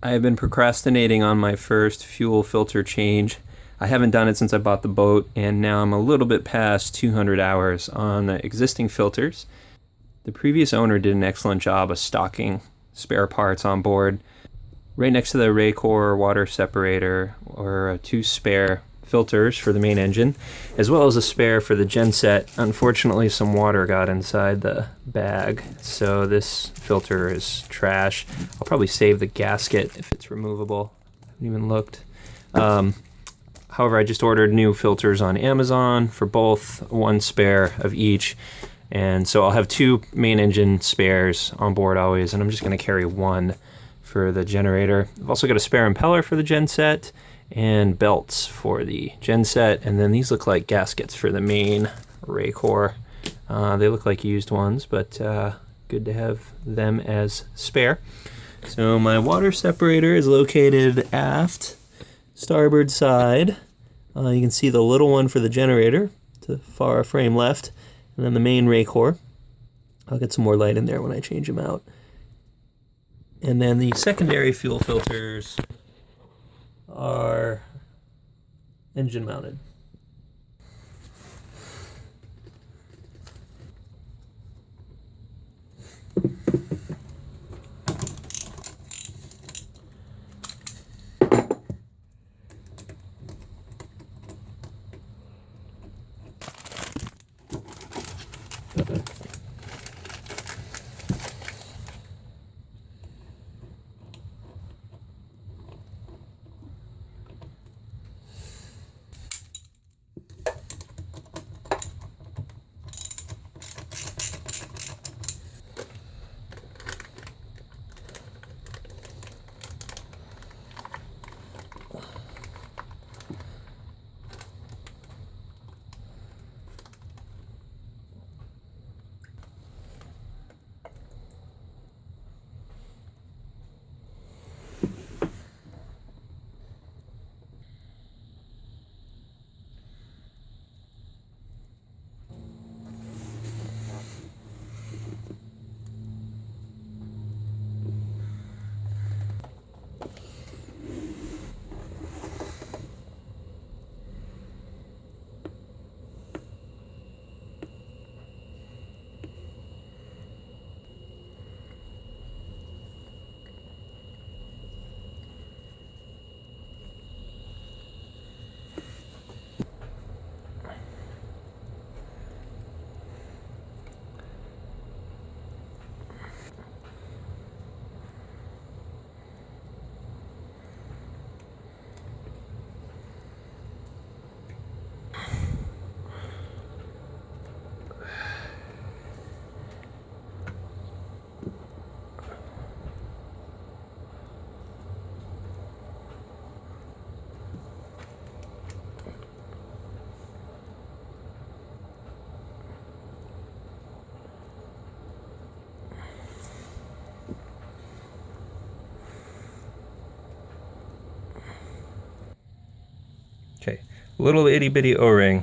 I have been procrastinating on my first fuel filter change. I haven't done it since I bought the boat, and now I'm a little bit past 200 hours on the existing filters. The previous owner did an excellent job of stocking spare parts on board. Right next to the Racor water separator or two spare filters for the main engine, as well as a spare for the genset. Unfortunately, some water got inside the bag, so this filter is trash. I'll probably save the gasket if it's removable. I haven't even looked. However, I just ordered new filters on Amazon for both, one spare of each. And so I'll have two main engine spares on board always, and I'm just going to carry one for the generator. I've also got a spare impeller for the genset and belts for the genset, and then these look like gaskets for the main Racor. They look like used ones, but good to have them as spare. So my water separator is located aft, starboard side. You can see the little one for the generator to far frame left, and then the main Racor. I'll get some more light in there when I change them out. And then the secondary fuel filters are engine mounted. Okay, little itty bitty O-ring.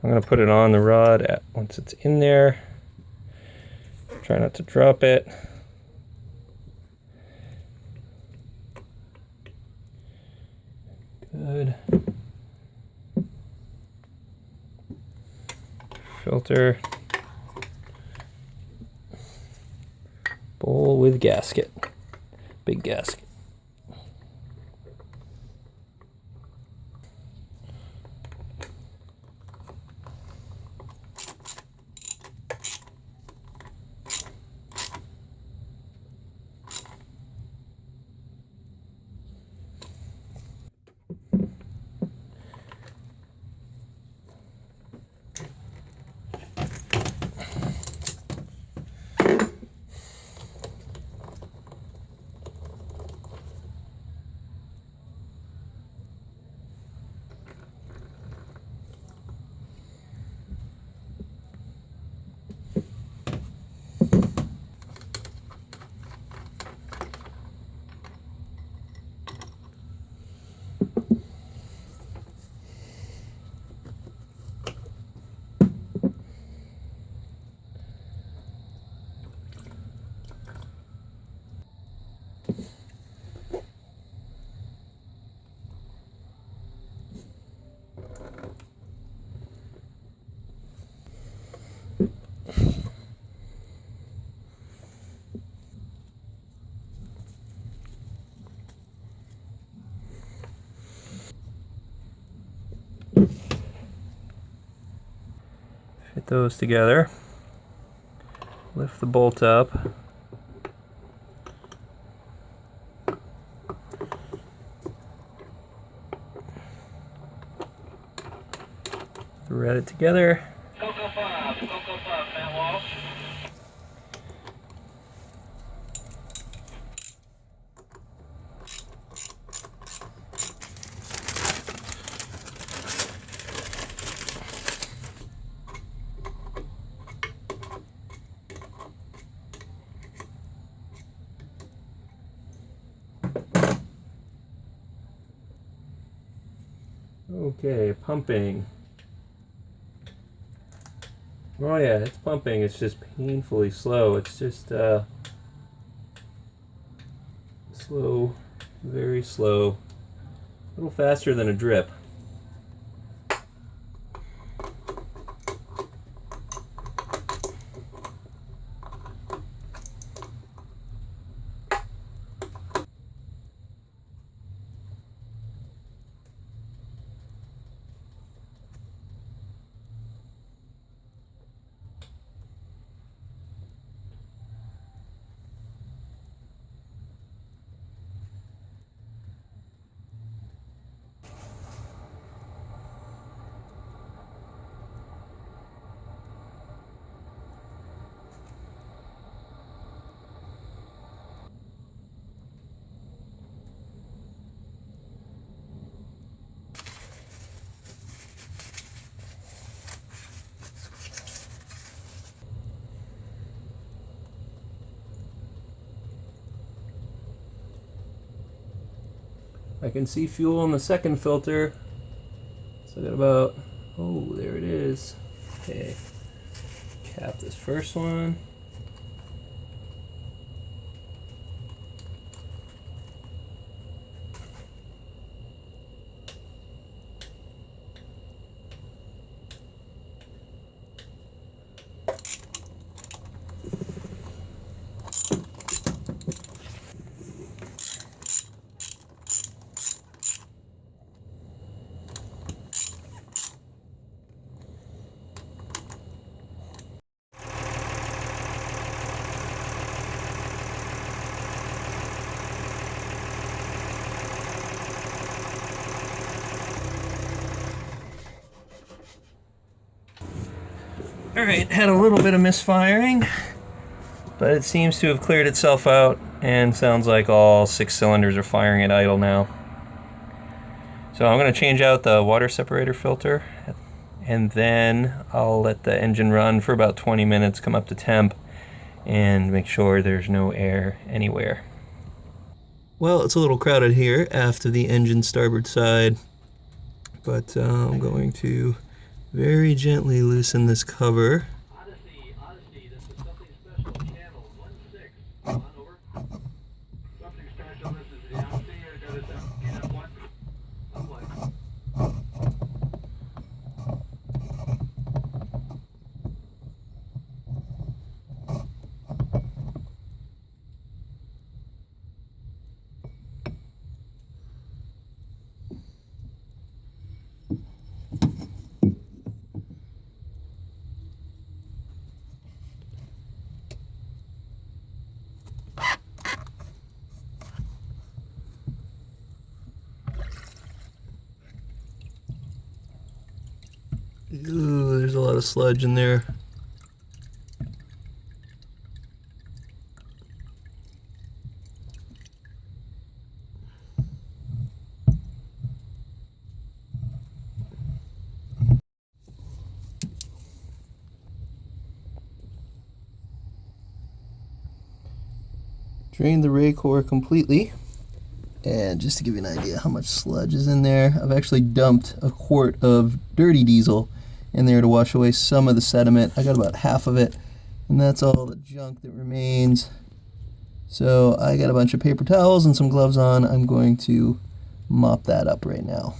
I'm going to put it on the rod once it's in there. Try not to drop it. Good. Filter. Bowl with gasket. Big gasket. Fit those together. Lift the bolt up. Thread it together. Cocoa Puff, Matt Walsh. Okay, pumping. Oh yeah, it's pumping. It's just painfully slow. It's just slow, very slow. A little faster than a drip. I can see fuel in the second filter. So I got about, oh, there it is. Okay, cap this first one. Alright, had a little bit of misfiring, but it seems to have cleared itself out and sounds like all 6 cylinders are firing at idle now. So I'm going to change out the water separator filter, and then I'll let the engine run for about 20 minutes, come up to temp, and make sure there's no air anywhere. Well, it's a little crowded here after the engine starboard side, but I'm going to very gently loosen this cover. Odyssey, this is something special. Channel 16. On over. Something special. This is the Odyssey. Or does it what? Ooh, there's a lot of sludge in there. Drained the Racor completely. And just to give you an idea how much sludge is in there, I've actually dumped a quart of dirty diesel in there to wash away some of the sediment. I got about half of it, and that's all the junk that remains. So I got a bunch of paper towels and some gloves on. I'm going to mop that up right now.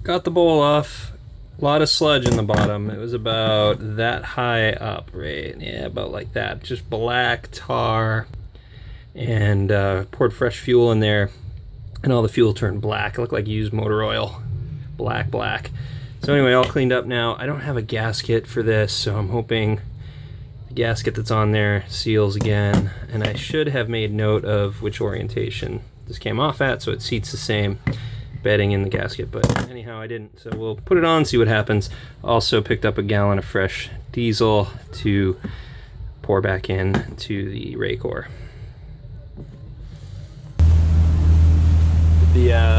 got the bowl off. A lot of sludge in the bottom. It was about that high up, right? Yeah, about like that. Just black tar. And poured fresh fuel in there. And all the fuel turned black. It looked like used motor oil. Black. So anyway, all cleaned up now. I don't have a gasket for this, so I'm hoping the gasket that's on there seals again. And I should have made note of which orientation this came off at, so it seats the same bedding in the gasket, but anyhow I didn't, so we'll put it on, see what happens. Also picked up a gallon of fresh diesel to pour back in to the Racor. The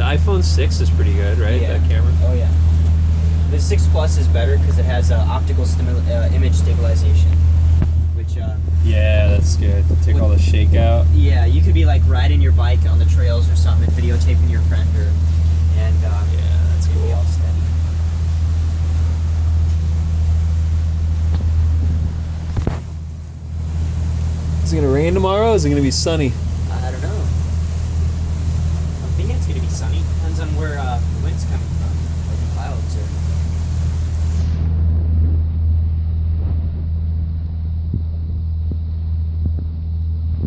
iPhone 6 is pretty good, right? Yeah. That camera. Oh yeah. The 6 Plus is better because it has optical image stabilization, which Yeah, that's good. Take all the shake out. yeah, you could be like riding your bike on the trails or something, and videotaping your friend, and Yeah, that's it'd be cool. all steady. Is it gonna rain tomorrow? Or is it gonna be sunny? I don't know. I'm thinking it's gonna be sunny. Depends on where the wind's coming from, or the clouds are.